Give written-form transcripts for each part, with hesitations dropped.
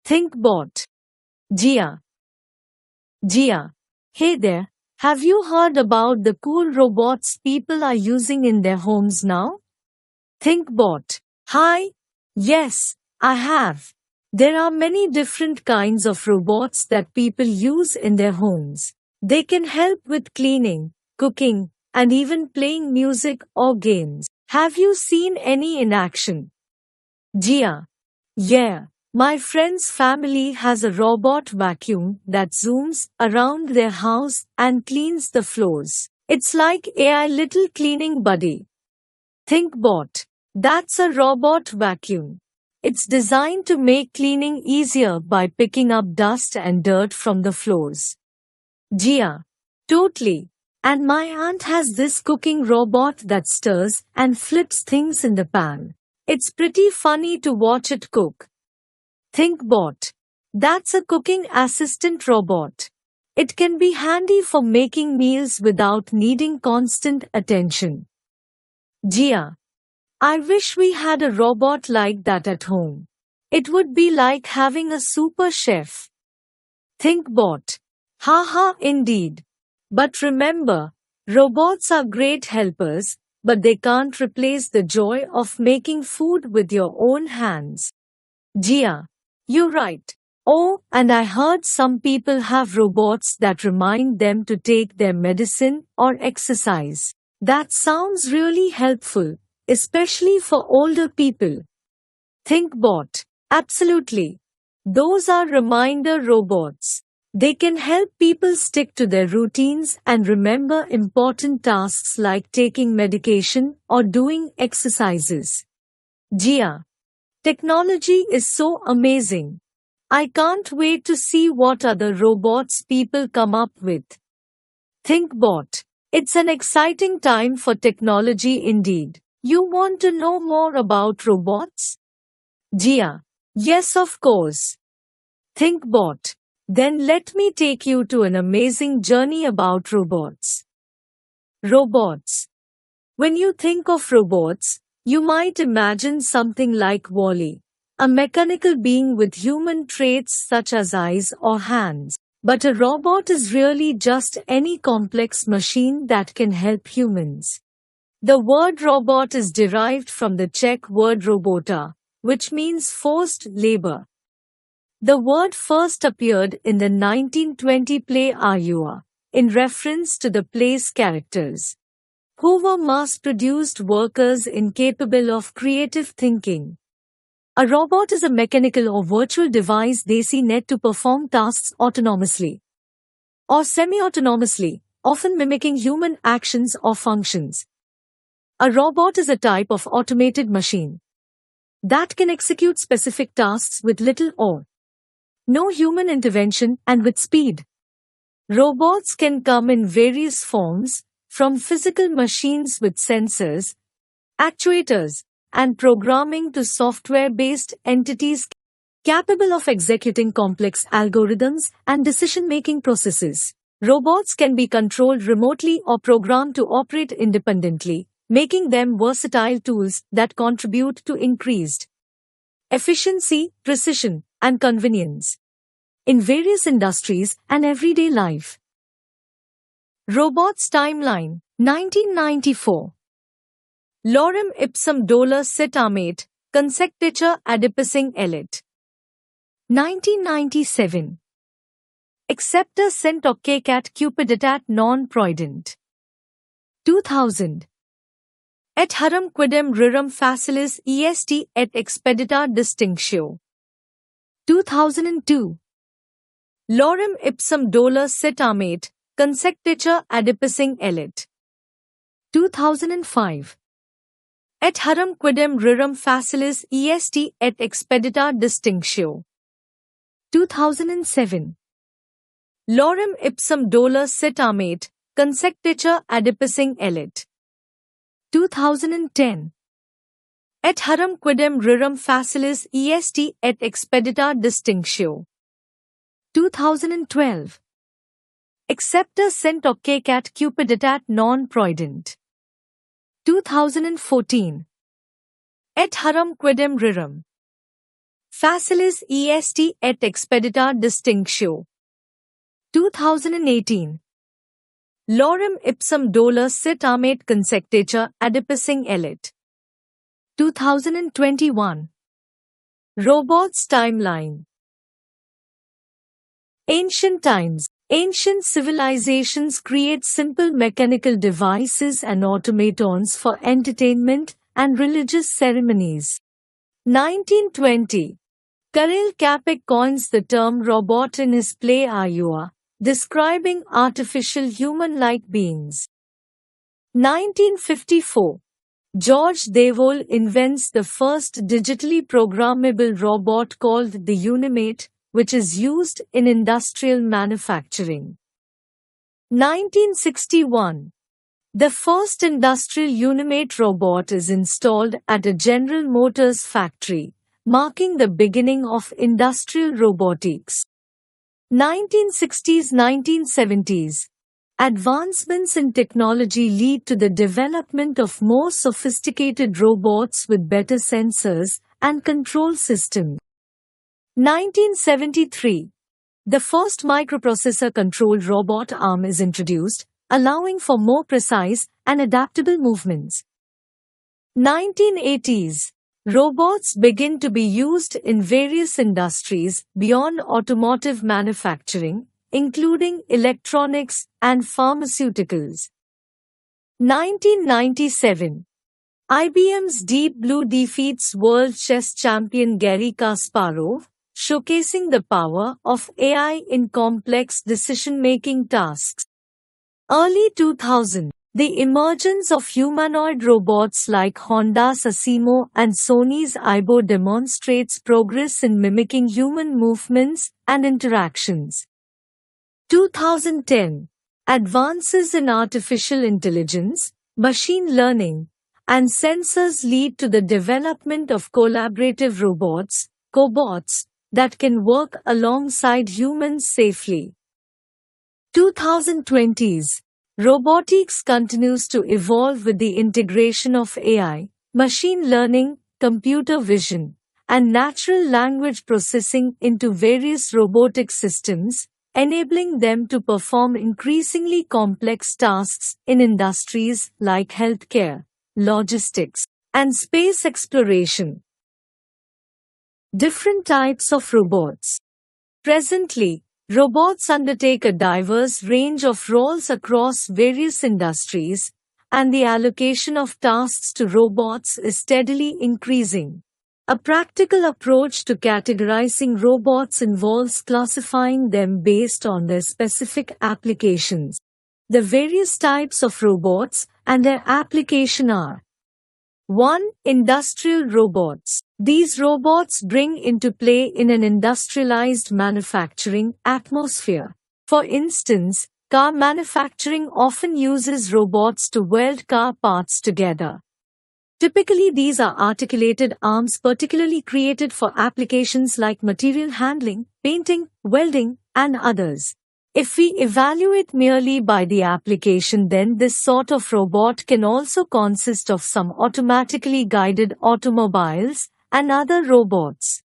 ThinkBot. Jia. Jia. Hey there. Have you heard about the cool robots people are using in their homes now? ThinkBot. Hi. Yes, I have. There are many different kinds of robots that people use in their homes. They can help with cleaning, cooking, and even playing music or games. Have you seen any in action? Jia. Yeah. My friend's family has a robot vacuum that zooms around their house and cleans the floors. It's like AI little cleaning buddy. ThinkBot. That's a robot vacuum. It's designed to make cleaning easier by picking up dust and dirt from the floors. Jia. Totally. And my aunt has this cooking robot that stirs and flips things in the pan. It's pretty funny to watch it cook. ThinkBot. That's a cooking assistant robot. It can be handy for making meals without needing constant attention. Jia. I wish we had a robot like that at home. It would be like having a super chef. ThinkBot. Haha, indeed. But remember, robots are great helpers, but they can't replace the joy of making food with your own hands. Jia. You're right. Oh, and I heard some people have robots that remind them to take their medicine or exercise. That sounds really helpful, especially for older people. ThinkBot. Absolutely. Those are reminder robots. They can help people stick to their routines and remember important tasks like taking medication or doing exercises. Jia. Technology is so amazing. I can't wait to see what other robots people come up with. ThinkBot. It's an exciting time for technology indeed. You want to know more about robots? Jia. Yes, of course. ThinkBot. Then let me take you to an amazing journey about robots. Robots. When you think of robots, you might imagine something like Wall-E, a mechanical being with human traits such as eyes or hands. But a robot is really just any complex machine that can help humans. The word robot is derived from the Czech word robota, which means forced labor. The word first appeared in the 1920 play Arua, in reference to the play's characters, who were mass-produced workers incapable of creative thinking. A robot is a mechanical or virtual device designed to perform tasks autonomously or semi-autonomously, often mimicking human actions or functions. A robot is a type of automated machine that can execute specific tasks with little or no human intervention and with speed. Robots can come in various forms, from physical machines with sensors, actuators, and programming to software-based entities capable of executing complex algorithms and decision-making processes. Robots can be controlled remotely or programmed to operate independently, making them versatile tools that contribute to increased efficiency, precision, and convenience in various industries and everyday life. Robots Timeline 1994. Lorem ipsum dolor sit amet, consectetur adipicing elit. 1997. Acceptor sent occacat cupiditat non proident. 2000. Et harum quidem rerum facilis est et expedita distinctio. 2002. Lorem ipsum dolor sit amet, consectetur adipicing elit. 2005. Et harum quidem rerum facilis est et expedita distinctio. 2007. Lorem ipsum dolor sit amet, consectetur adipicing elit. 2010. Et harum quidem rerum facilis est et expedita distinctio. 2012. Acceptor sent occacat cupiditat non proident. 2014. Et harum quidem rerum Facilis est et expedita distinctio. 2018. Lorem ipsum dolor sit amet consectatur adipicing elit. 2021. Robots timeline. Ancient times. Ancient civilizations create simple mechanical devices and automatons for entertainment and religious ceremonies. 1920. Karel Capek coins the term robot in his play Ayua, describing artificial human-like beings. 1954. George Devol invents the first digitally programmable robot called the Unimate, which is used in industrial manufacturing. 1961. The first industrial Unimate robot is installed at a General Motors factory, marking the beginning of industrial robotics. 1960s–1970s. Advancements in technology lead to the development of more sophisticated robots with better sensors and control systems. 1973. The first microprocessor-controlled robot arm is introduced, allowing for more precise and adaptable movements. 1980s. Robots begin to be used in various industries beyond automotive manufacturing, including electronics and pharmaceuticals. 1997. IBM's Deep Blue defeats world chess champion Garry Kasparov, showcasing the power of AI in complex decision-making tasks. Early 2000. The emergence of humanoid robots like Honda's Asimo and Sony's Aibo demonstrates progress in mimicking human movements and interactions. 2010. Advances in artificial intelligence, machine learning, and sensors lead to the development of collaborative robots, cobots, that can work alongside humans safely. 2020s. Robotics continues to evolve with the integration of AI, machine learning, computer vision, and natural language processing into various robotic systems, enabling them to perform increasingly complex tasks in industries like healthcare, logistics, and space exploration. Different types of robots. Presently, robots undertake a diverse range of roles across various industries, and the allocation of tasks to robots is steadily increasing. A practical approach to categorizing robots involves classifying them based on their specific applications. The various types of robots and their application are: 1. Industrial robots. These robots bring into play in an industrialized manufacturing atmosphere. For instance, car manufacturing often uses robots to weld car parts together. Typically, these are articulated arms particularly created for applications like material handling, painting, welding, and others. If we evaluate merely by the application, then this sort of robot can also consist of some automatically guided automobiles and other robots.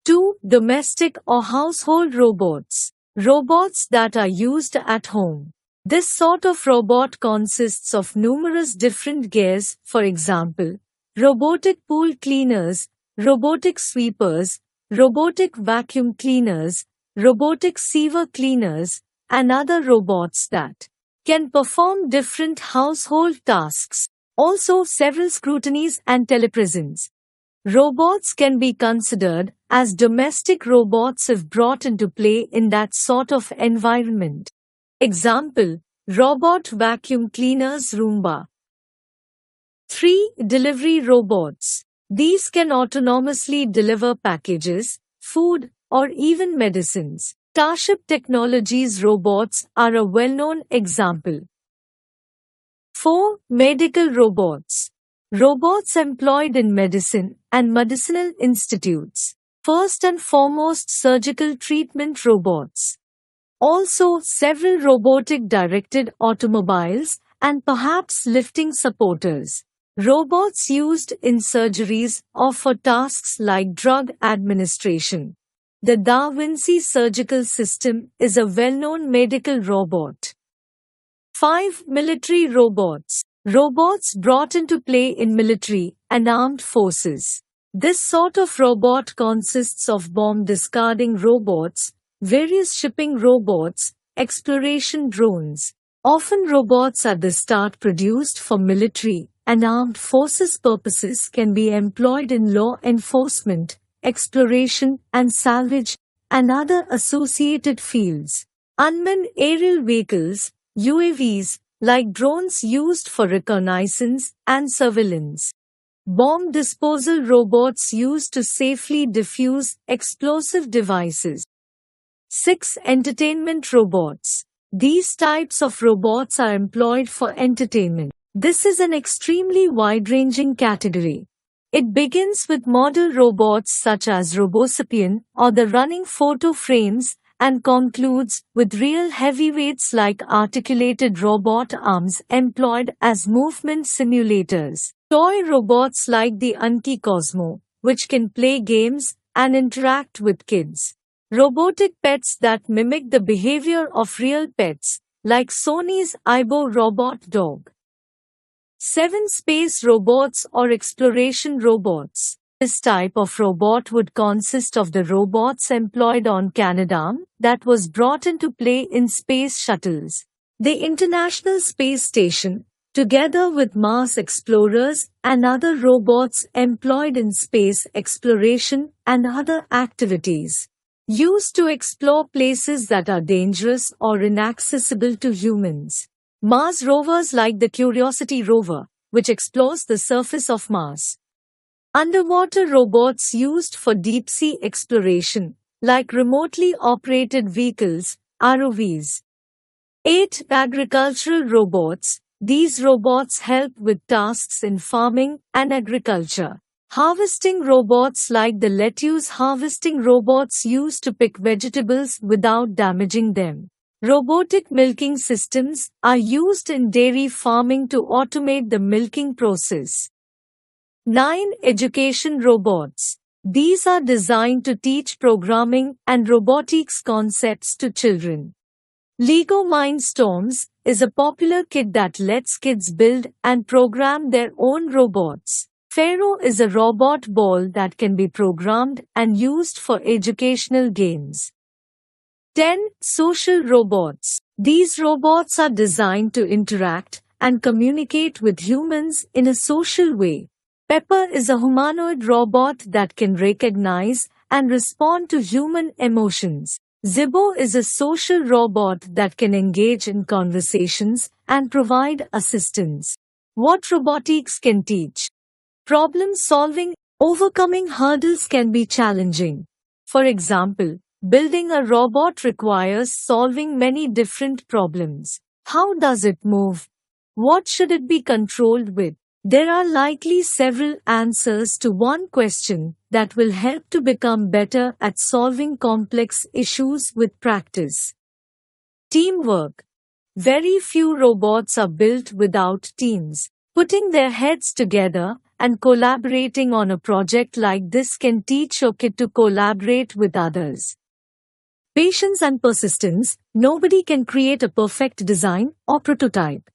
2. Domestic or household robots. Robots that are used at home. This sort of robot consists of numerous different gears, for example, robotic pool cleaners, robotic sweepers, robotic vacuum cleaners, robotic sieve cleaners, and other robots that can perform different household tasks. Also, several scrutinies and telepresence. Robots can be considered as domestic robots if brought into play in that sort of environment. Example: robot vacuum cleaners Roomba. 3. Delivery robots. These can autonomously deliver packages, food, or even medicines. Starship Technologies robots are a well-known example. 4. Medical robots. Robots employed in medicine and medicinal institutes. First and foremost, surgical treatment robots. Also, several robotic directed automobiles and perhaps lifting supporters. Robots used in surgeries or for tasks like drug administration. The Da Vinci surgical system is a well-known medical robot. 5. Military robots. Robots brought into play in military and armed forces. This sort of robot consists of bomb-discarding robots, various shipping robots, exploration drones. Often robots at the start produced for military and armed forces purposes can be employed in law enforcement, exploration and salvage, and other associated fields. Unmanned aerial vehicles, UAVs, like drones used for reconnaissance and surveillance. Bomb disposal robots used to safely defuse explosive devices. 6. Entertainment robots. These types of robots are employed for entertainment. This is an extremely wide-ranging category. It begins with model robots such as Robosapien or the running photo frames and concludes with real heavyweights like articulated robot arms employed as movement simulators. Toy robots like the Anki Cosmo, which can play games and interact with kids. Robotic pets that mimic the behavior of real pets, like Sony's Aibo robot dog. 7. Space robots or exploration robots. This type of robot would consist of the robots employed on Canadarm that was brought into play in space shuttles. The International Space Station, together with Mars explorers and other robots employed in space exploration and other activities, used to explore places that are dangerous or inaccessible to humans. Mars rovers like the Curiosity rover, which explores the surface of Mars. Underwater robots used for deep-sea exploration, like remotely operated vehicles, ROVs. 8. Agricultural robots. These robots help with tasks in farming and agriculture. Harvesting robots like the lettuce harvesting robots used to pick vegetables without damaging them. Robotic milking systems are used in dairy farming to automate the milking process. 9. Education robots. These are designed to teach programming and robotics concepts to children. Lego Mindstorms is a popular kit that lets kids build and program their own robots. Pharaoh is a robot ball that can be programmed and used for educational games. 10. Social robots. These robots are designed to interact and communicate with humans in a social way. Pepper is a humanoid robot that can recognize and respond to human emotions. Zibo is a social robot that can engage in conversations and provide assistance. What robotics can teach? Problem solving. Overcoming hurdles can be challenging. For example, building a robot requires solving many different problems. How does it move? What should it be controlled with? There are likely several answers to one question that will help to become better at solving complex issues with practice. Teamwork. Very few robots are built without teams. Putting their heads together and collaborating on a project like this can teach your kid to collaborate with others. Patience and persistence. Nobody can create a perfect design or prototype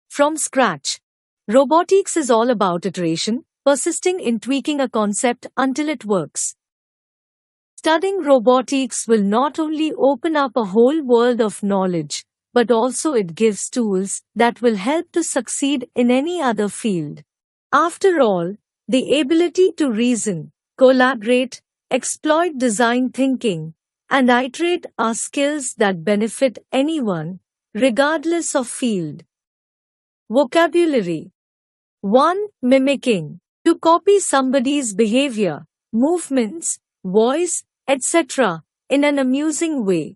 from scratch. Robotics is all about iteration, persisting in tweaking a concept until it works. Studying robotics will not only open up a whole world of knowledge, but also it gives tools that will help to succeed in any other field. After all, the ability to reason, collaborate, exploit design thinking, and iterate are skills that benefit anyone, regardless of field. Vocabulary. 1. Mimicking. To copy somebody's behavior, movements, voice, etc. in an amusing way.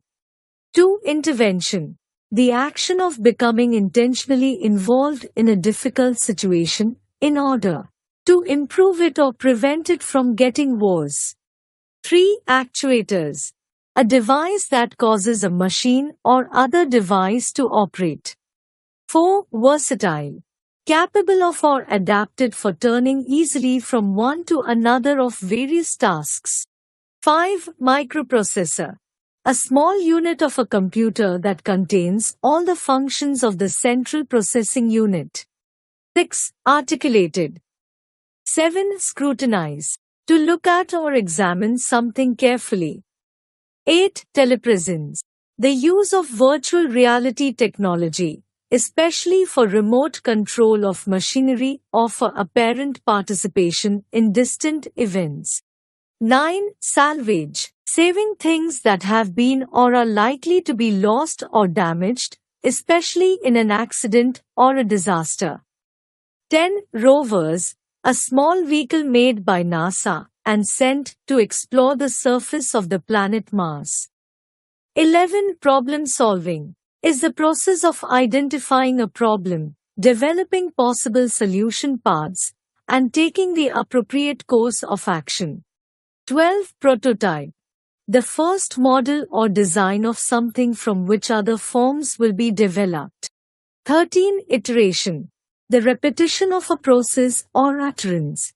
2. Intervention. The action of becoming intentionally involved in a difficult situation in order to improve it or prevent it from getting worse. 3. Actuators. A device that causes a machine or other device to operate. 4. Versatile. capable of or adapted for turning easily from one to another of various tasks. 5. Microprocessor. A small unit of a computer that contains all the functions of the central processing unit. 6. Articulated. 7. Scrutinize. To look at or examine something carefully. 8. Telepresence. The use of virtual reality technology, especially for remote control of machinery or for apparent participation in distant events. 9. Salvage. Saving things that have been or are likely to be lost or damaged, especially in an accident or a disaster. 10. Rovers. A small vehicle made by NASA and sent to explore the surface of the planet Mars. 11. Problem solving is the process of identifying a problem, developing possible solution paths, and taking the appropriate course of action. 12. Prototype. The first model or design of something from which other forms will be developed. 13. Iteration. The repetition of a process or utterance.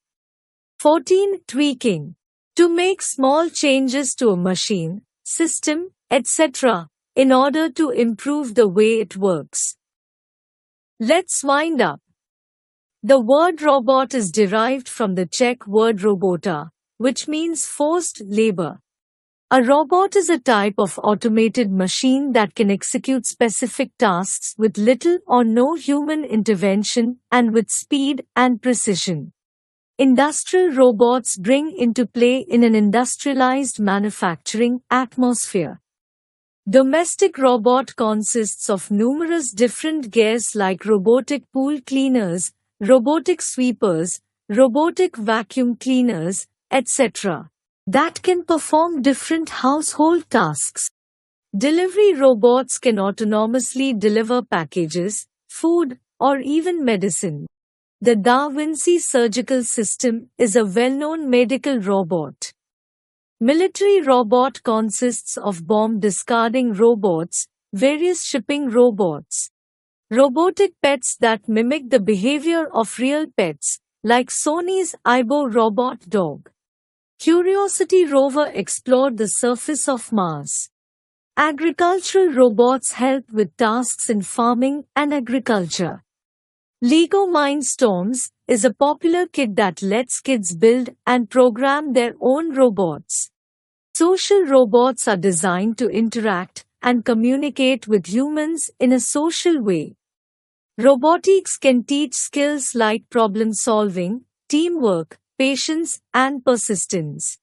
14. Tweaking. To make small changes to a machine, system, etc., in order to improve the way it works. Let's wind up. The word robot is derived from the Czech word robota, which means forced labor. A robot is a type of automated machine that can execute specific tasks with little or no human intervention and with speed and precision. Industrial robots bring into play in an industrialized manufacturing atmosphere. Domestic robot consists of numerous different gears like robotic pool cleaners, robotic sweepers, robotic vacuum cleaners, etc. that can perform different household tasks. Delivery robots can autonomously deliver packages, food, or even medicine. The Da Vinci surgical system is a well-known medical robot. Military robot consists of bomb-discarding robots, various shipping robots, robotic pets that mimic the behavior of real pets, like Sony's Aibo robot dog. Curiosity rover explored the surface of Mars. Agricultural robots help with tasks in farming and agriculture. Lego Mindstorms is a popular kit that lets kids build and program their own robots. Social robots are designed to interact and communicate with humans in a social way. Robotics can teach skills like problem solving, teamwork, patience, and persistence.